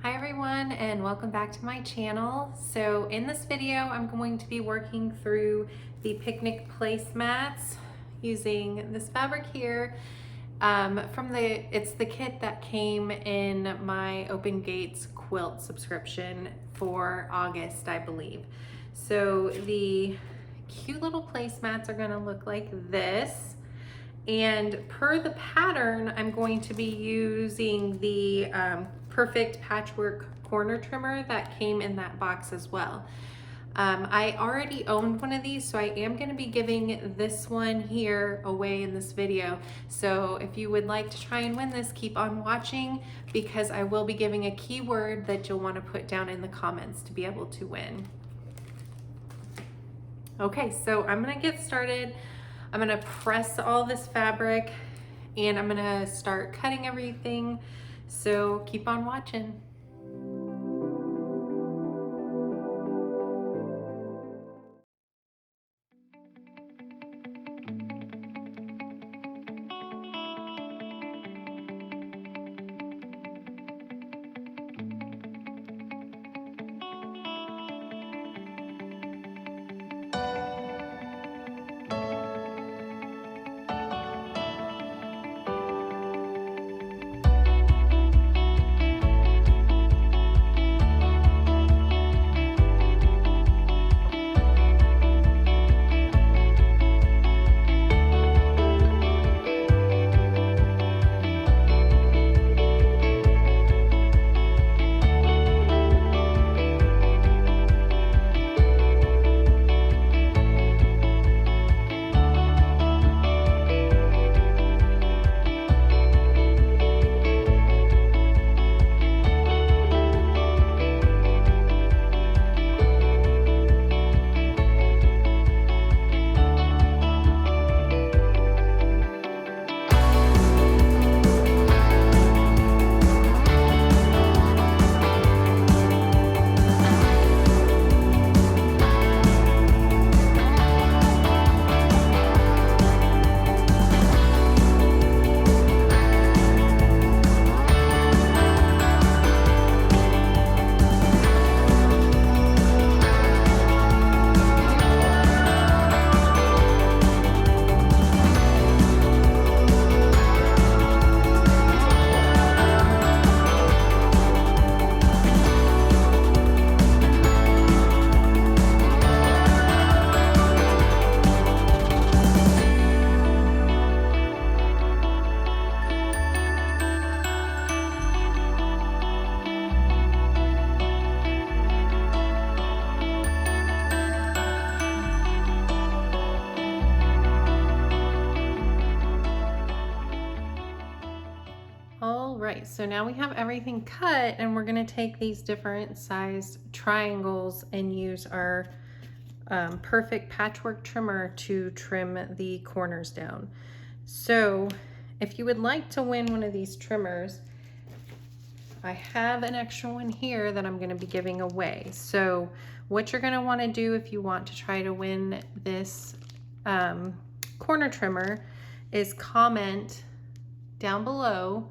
Hi everyone, and welcome back to my channel. So in this video I'm going to be working through the Picnic Placemats using this fabric here it's the kit that came in my Open Gates quilt subscription for August, I believe. So the cute little placemats are going to look like this. And per the pattern, I'm going to be using the Perfect Patchwork corner trimmer that came in that box as well. I already owned one of these, so I am going to be giving this one here away in this video. So if you would like to try and win this, keep on watching, because I will be giving a keyword that you'll want to put down in the comments to be able to win. Okay, so I'm going to get started. I'm going to press all this fabric and I'm going to start cutting everything. So keep on watching. All right, so now we have everything cut, and we're going to take these different sized triangles and use our Perfect Patchwork trimmer to trim the corners down. So if you would like to win one of these trimmers, I have an extra one here that I'm going to be giving away. So what you're going to want to do if you want to try to win this corner trimmer is comment down below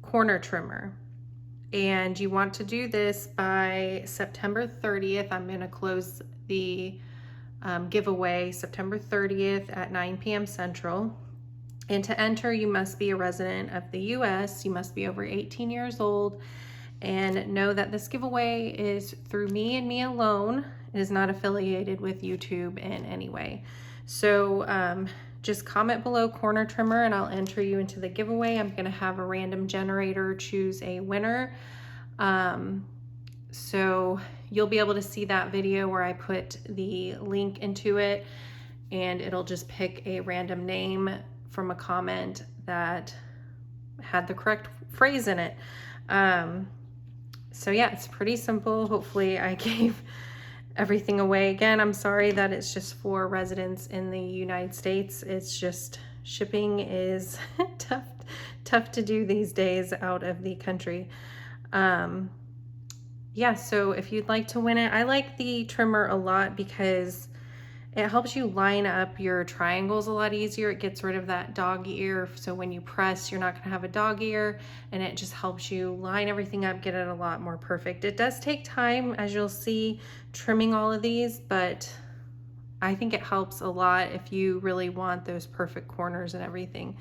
corner trimmer, and you want to do this by September 30th. I'm going to close the giveaway September 30th at 9 p.m. Central. And to enter, you must be a resident of the US, you must be over 18 years old, and know that this giveaway is through me and me alone. It is not affiliated with YouTube in any way. So just comment below corner trimmer and I'll enter you into the giveaway. I'm gonna have a random generator choose a winner. So you'll be able to see that video where I put the link into it, and it'll just pick a random name from a comment that had the correct phrase in it. So yeah, it's pretty simple. Hopefully I gave everything away. Again, I'm sorry that it's just for residents in the United States. It's just shipping is tough to do these days out of the country. Yeah, so if you'd like to win it, I like the trimmer a lot because it helps you line up your triangles a lot easier. It gets rid of that dog ear. So when you press, you're not gonna have a dog ear, and it just helps you line everything up, get it a lot more perfect. It does take time, as you'll see, trimming all of these, but I think it helps a lot if you really want those perfect corners and everything.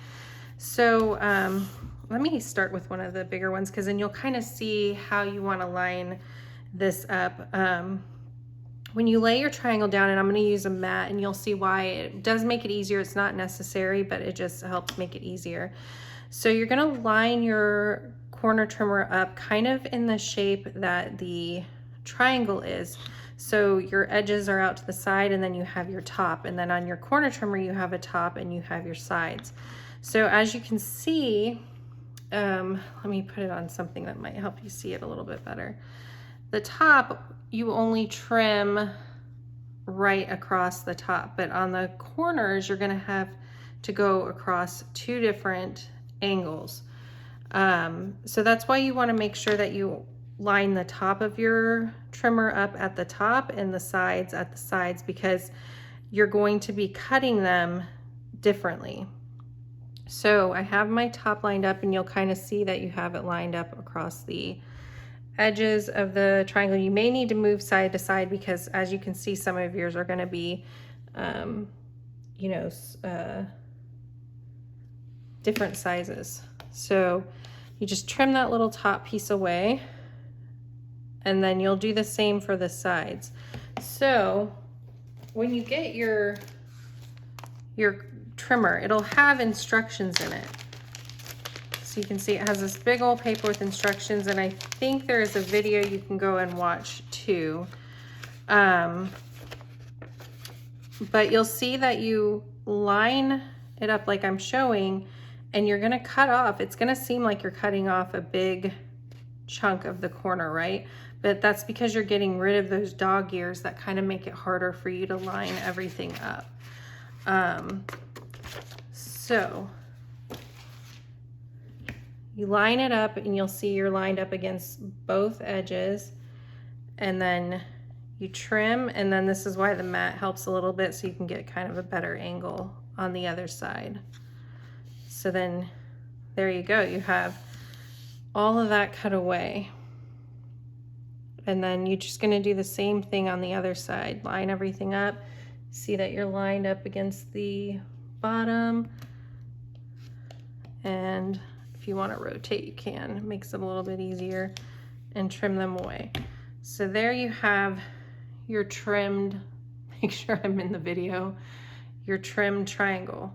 So let me start with one of the bigger ones, because then you'll kind of see how you want to line this up. When you lay your triangle down, and I'm going to use a mat, and you'll see why it does make it easier. It's not necessary, but it just helps make it easier. So you're going to line your corner trimmer up kind of in the shape that the triangle is. So your edges are out to the side, and then you have your top, and then on your corner trimmer you have a top and you have your sides. So as you can see, let me put it on something that might help you see it a little bit better. The top, you only trim right across the top, but on the corners, you're gonna have to go across 2 different angles. So that's why you wanna make sure that you line the top of your trimmer up at the top and the sides at the sides, because you're going to be cutting them differently. So I have my top lined up, and you'll kind of see that you have it lined up across the edges of the triangle. You may need to move side to side, because as you can see, some of yours are going to be, you know, different sizes. So you just trim that little top piece away, and then you'll do the same for the sides. So when you get your trimmer, it'll have instructions in it. So you can see it has this big old paper with instructions, and I think there is a video you can go and watch too. But you'll see that you line it up like I'm showing, and you're gonna cut off. It's gonna seem like you're cutting off a big chunk of the corner, right? But that's because you're getting rid of those dog ears that kind of make it harder for you to line everything up. So you line it up, and you'll see you're lined up against both edges, and then you trim, and then this is why the mat helps a little bit, so you can get kind of a better angle on the other side. So then there you go, you have all of that cut away. And then you're just gonna do the same thing on the other side. Line everything up, see that you're lined up against the bottom, and if you want to rotate, you can. It makes it a little bit easier, and trim them away. So there you have your trimmed, make sure I'm in the video, your trimmed triangle.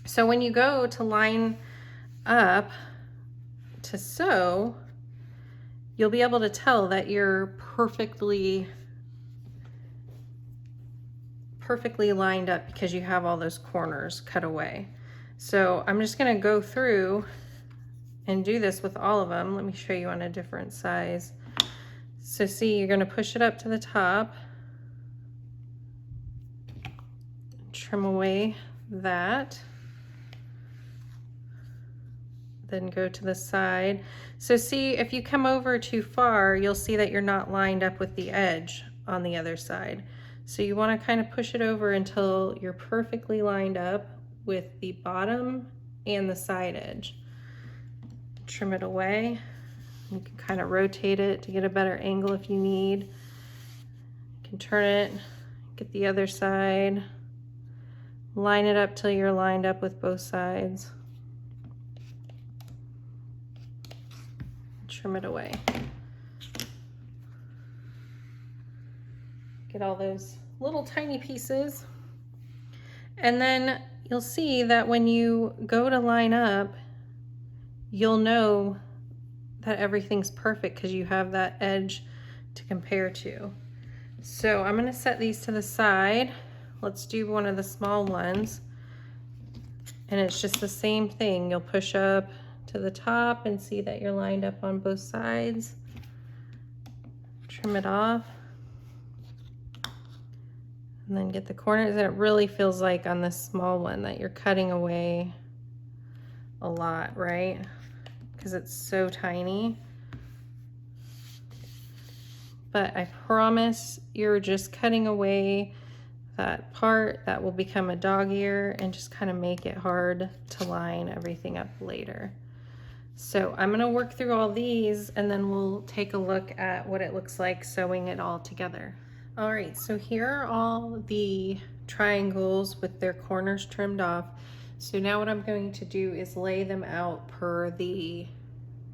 So when you go to line up to sew, you'll be able to tell that you're perfectly lined up, because you have all those corners cut away. So I'm just gonna go through and do this with all of them. Let me show you on a different size. So see, you're gonna push it up to the top, trim away that, then go to the side. So see, if you come over too far, you'll see that you're not lined up with the edge on the other side. So you want to kind of push it over until you're perfectly lined up with the bottom and the side edge. Trim it away. You can kind of rotate it to get a better angle if you need. You can turn it, get the other side, line it up till you're lined up with both sides. Trim it away. Get all those little tiny pieces. And then you'll see that when you go to line up, you'll know that everything's perfect because you have that edge to compare to. So I'm gonna set these to the side. Let's do one of the small ones. And it's just the same thing. You'll push up to the top and see that you're lined up on both sides. Trim it off. And then get the corners. And it really feels like on this small one that you're cutting away a lot, right? Because it's so tiny. But I promise you're just cutting away that part that will become a dog ear and just kind of make it hard to line everything up later. So I'm going to work through all these and then we'll take a look at what it looks like sewing it all together. All right, so here are all the triangles with their corners trimmed off. So now what I'm going to do is lay them out per the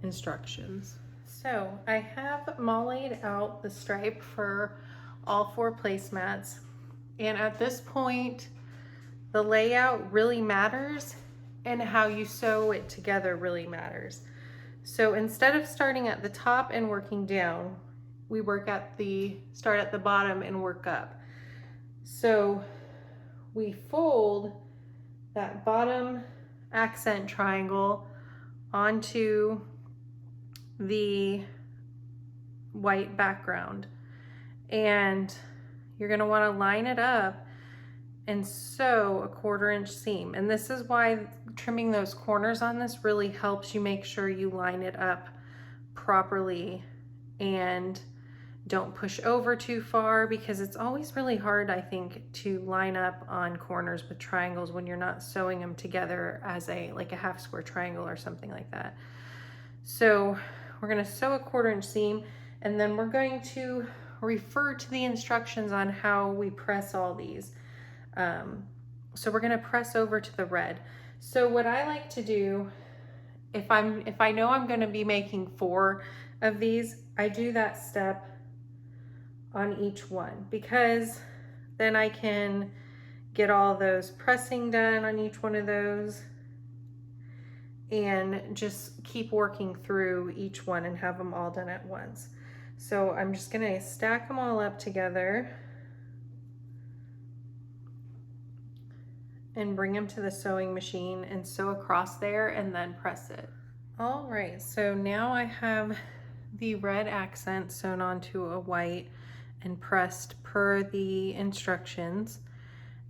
instructions. So I have them all laid out the stripe for all 4 placemats. And at this point, the layout really matters and how you sew it together really matters. So instead of starting at the top and working down, we start at the bottom and work up. So we fold that bottom accent triangle onto the white background, and you're going to want to line it up and sew a 1/4 inch seam. And this is why trimming those corners on this really helps you make sure you line it up properly and don't push over too far, because it's always really hard, I think, to line up on corners with triangles when you're not sewing them together as like a half square triangle or something like that. So we're going to sew a 1/4 inch seam, and then we're going to refer to the instructions on how we press all these. So we're going to press over to the red. So what I like to do, if I know I'm going to be making 4 of these, I do that step on each one, because then I can get all those pressing done on each one of those and just keep working through each one and have them all done at once. So I'm just going to stack them all up together and bring them to the sewing machine and sew across there and then press it. All right, so now I have the red accent sewn onto a white and pressed per the instructions.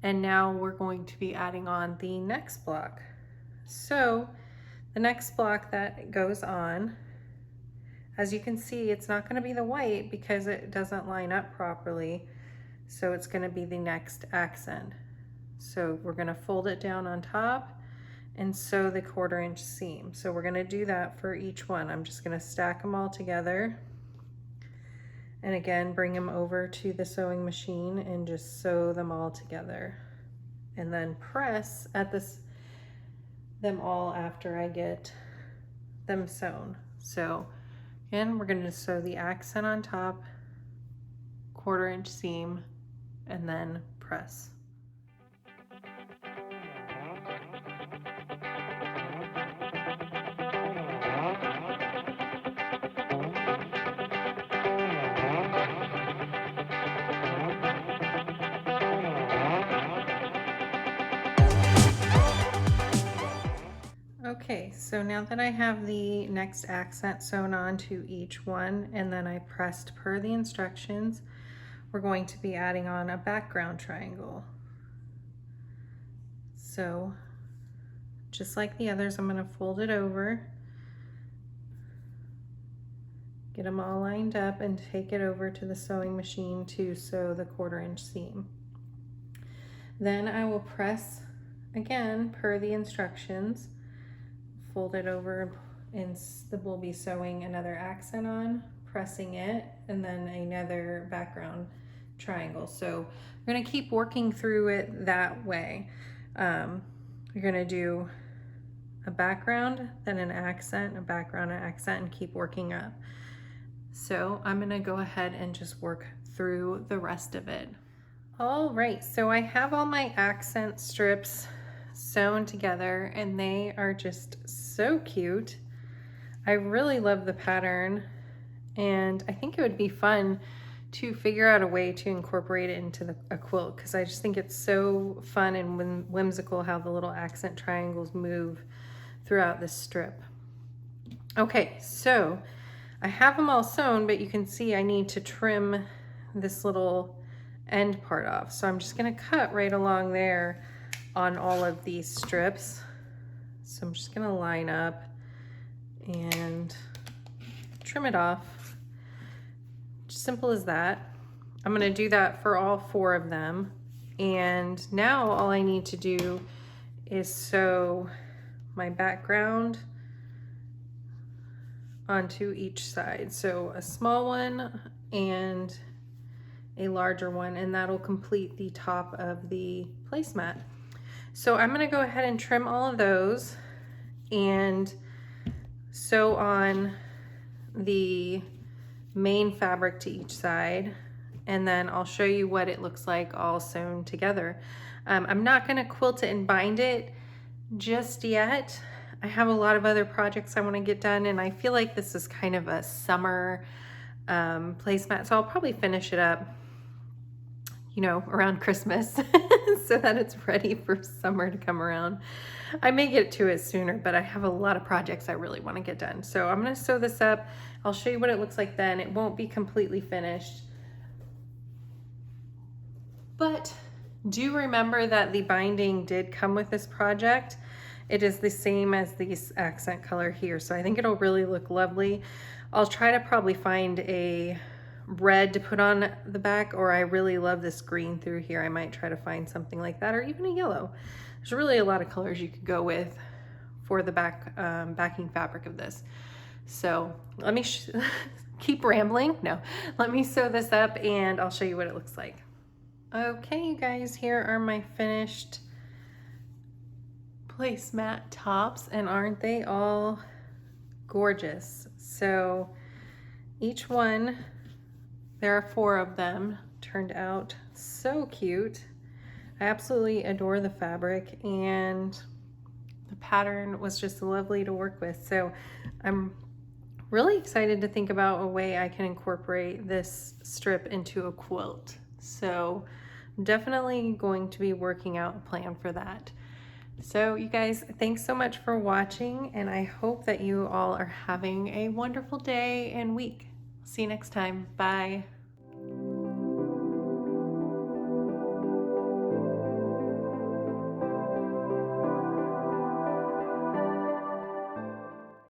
And now we're going to be adding on the next block. So the next block that goes on, as you can see, it's not going to be the white because it doesn't line up properly. So it's going to be the next accent. So we're going to fold it down on top and sew the 1/4 inch seam. So we're going to do that for each one. I'm just going to stack them all together. And again, bring them over to the sewing machine and just sew them all together. And then press at them all after I get them sewn. So again, we're going to sew the accent on top, 1/4 inch seam, and then press. Okay, so now that I have the next accent sewn on to each one and then I pressed per the instructions, we're going to be adding on a background triangle. So just like the others, I'm going to fold it over, get them all lined up, and take it over to the sewing machine to sew the 1/4 inch seam. Then I will press again per the instructions, fold it over, and we'll be sewing another accent on, pressing it, and then another background triangle. So we're going to keep working through it that way. You're going to do a background, then an accent, a background, an accent, and keep working up. So I'm going to go ahead and just work through the rest of it. All right, so I have all my accent strips sewn together and they are just so cute. I really love the pattern, and I think it would be fun to figure out a way to incorporate it into a quilt, because I just think it's so fun and whimsical how the little accent triangles move throughout this strip. Okay, so I have them all sewn, but you can see I need to trim this little end part off. So I'm just going to cut right along there on all of these strips. So I'm just going to line up and trim it off. Simple as that. I'm going to do that for all 4 of them. And now all I need to do is sew my background onto each side. So a small one and a larger one, and that'll complete the top of the placemat. So I'm gonna go ahead and trim all of those and sew on the main fabric to each side, and then I'll show you what it looks like all sewn together. I'm not gonna quilt it and bind it just yet. I have a lot of other projects I want to get done, and I feel like this is kind of a summer placemat, so I'll probably finish it up, you know, around Christmas so that it's ready for summer to come around. I may get to it sooner, but I have a lot of projects I really want to get done. So I'm going to sew this up. I'll show you what it looks like then. It won't be completely finished, but do remember that the binding did come with this project. It is the same as this accent color here, so I think it'll really look lovely. I'll try to probably find a red to put on the back, or I really love this green through here. I might try to find something like that, or even a yellow. There's really a lot of colors you could go with for the backing fabric of this. So let me keep rambling. No, let me sew this up and I'll show you what it looks like. Okay, you guys, here are my finished placemat tops, and aren't they all gorgeous? So each one, there are 4 of them, turned out so cute. I absolutely adore the fabric, and the pattern was just lovely to work with. So I'm really excited to think about a way I can incorporate this strip into a quilt. So I'm definitely going to be working out a plan for that. So you guys, thanks so much for watching, and I hope that you all are having a wonderful day and week. See you next time. Bye.